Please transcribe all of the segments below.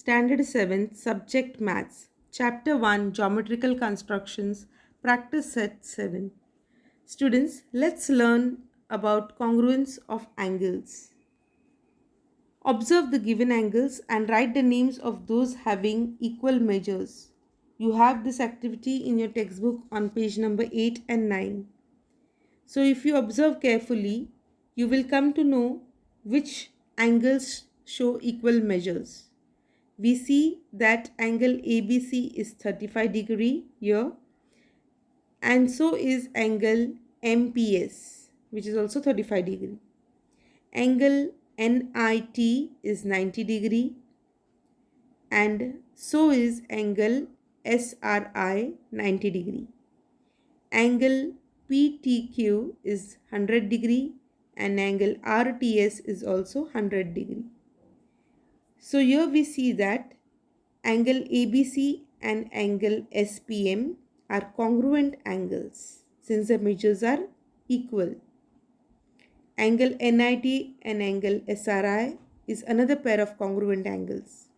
Standard 7, Subject Maths, Chapter 1, Geometrical Constructions, Practice Set 7. Students, let's learn about congruence of angles. Observe the given angles and write the names of those having equal measures. You have this activity in your textbook on page number 8 and 9. So if you observe carefully, you will come to know which angles show equal measures. We see that angle ABC is 35 here, and so is angle MPS, which is also 35. Angle NIT is 90, and so is angle SRI 90. Angle PTQ is 100, and angle RTS is also 100. So here we see that angle ABC and angle SPM are congruent angles since the measures are equal. Angle NIT and angle SRI is another pair of congruent angles,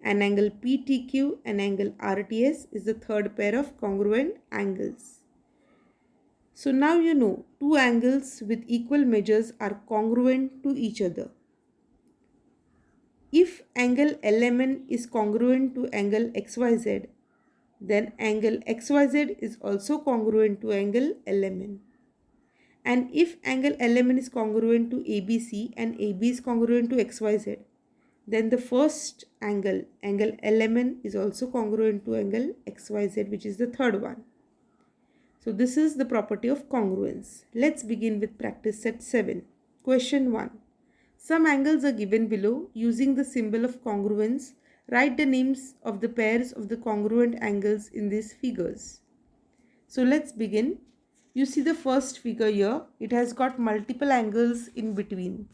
and angle PTQ and angle RTS is the third pair of congruent angles. So now you know two angles with equal measures are congruent to each other. If angle LMN is congruent to angle XYZ, then angle XYZ is also congruent to angle LMN. And if angle LMN is congruent to ABC and AB is congruent to XYZ, then the first angle, angle LMN, is also congruent to angle XYZ, which is the third one. So this is the property of congruence. Let's begin with practice set 7. Question 1. Some angles are given below. Using the symbol of congruence, write the names of the pairs of the congruent angles in these figures. So let's begin. You see the first figure here. It has got multiple angles in between.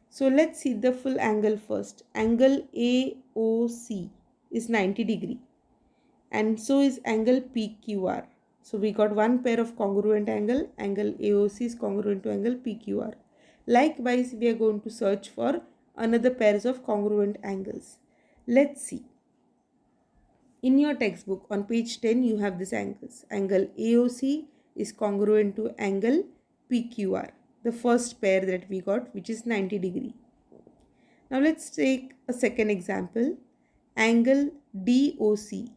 So let's see the full angle first. Angle AOC is 90, and so is angle PQR. So we got one pair of congruent angle. Angle AOC is congruent to angle PQR. Likewise, we are going to search for another pairs of congruent angles. Let's see. In your textbook on page 10, you have these angles. Angle AOC is congruent to angle PQR, the first pair that we got, which is 90. Now let's take a second example. Angle DOC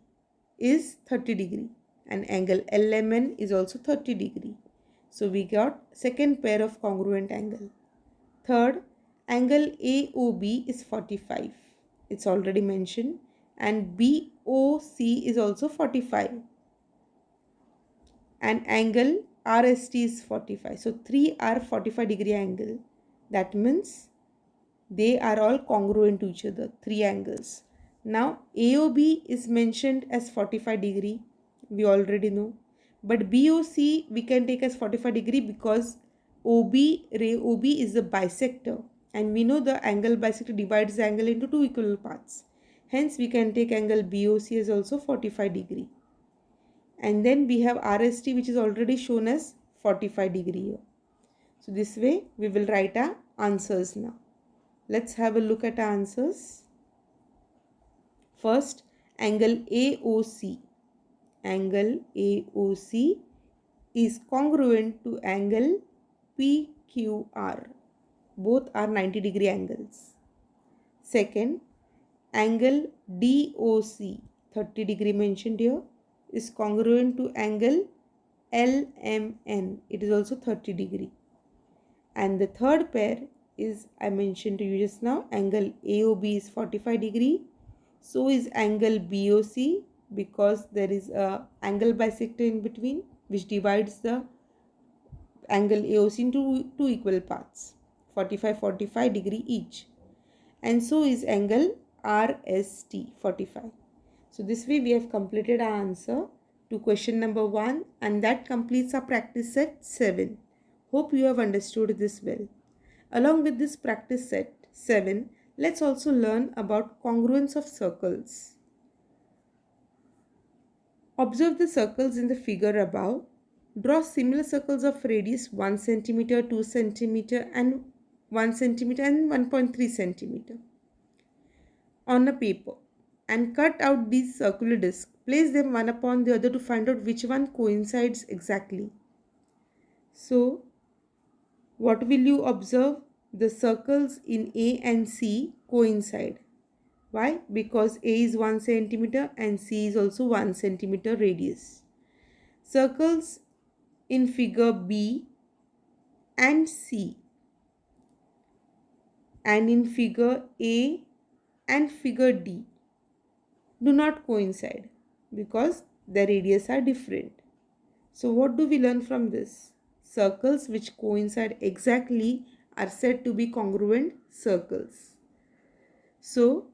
is 30, and angle LMN is also 30. So we got second pair of congruent angle. Third, angle AOB is 45. It's already mentioned. And BOC is also 45. And angle RST is 45. So 3 are 45 angle. That means they are all congruent to each other. 3 angles. Now AOB is mentioned as 45. We already know. But BOC we can take as 45 because ray OB is the bisector. And we know the angle bisector divides the angle into two equal parts. Hence we can take angle BOC as also 45. And then we have RST, which is already shown as 45 here. So this way we will write our answers now. Let's have a look at our answers. First, angle AOC. Angle AOC is congruent to angle PQR. Both are 90 angles. Second, angle DOC, 30 mentioned here, is congruent to angle LMN. It is also 30. And the third pair is, I mentioned to you just now, angle AOB is 45. So is angle BOC, because there is a angle bisector in between which divides the angle AOC into two equal parts, 45 each. And so is angle RST, 45. So this way we have completed our answer to question number 1, and that completes our practice set 7. Hope you have understood this well. Along with this practice set 7, let's also learn about congruence of circles. Observe the circles in the figure above. Draw similar circles of radius 1 cm, 2 cm and 1 cm and 1.3 cm on a paper. and cut out these circular discs. Place them one upon the other to find out which one coincides exactly. So, what will you observe? The circles in A and C coincide. Why? Because A is 1 centimeter and C is also 1 centimeter radius. Circles in figure B and C and in figure A and figure D do not coincide because the radius are different. So what do we learn from this? Circles which coincide exactly are said to be congruent circles. So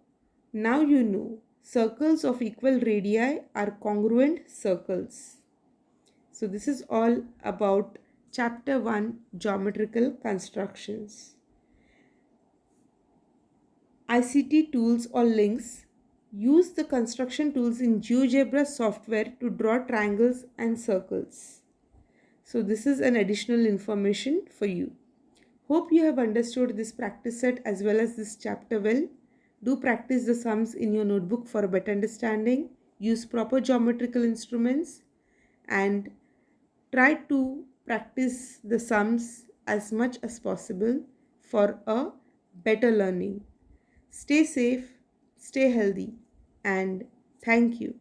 now you know circles of equal radii are congruent circles. So this is all about chapter 1, geometrical constructions. ICT tools or links. Use the construction tools in GeoGebra software to draw triangles and circles. So this is an additional information for you. Hope you have understood this practice set as well as this chapter well. Do practice the sums in your notebook for a better understanding. Use proper geometrical instruments and try to practice the sums as much as possible for a better learning. Stay safe, stay healthy, and thank you.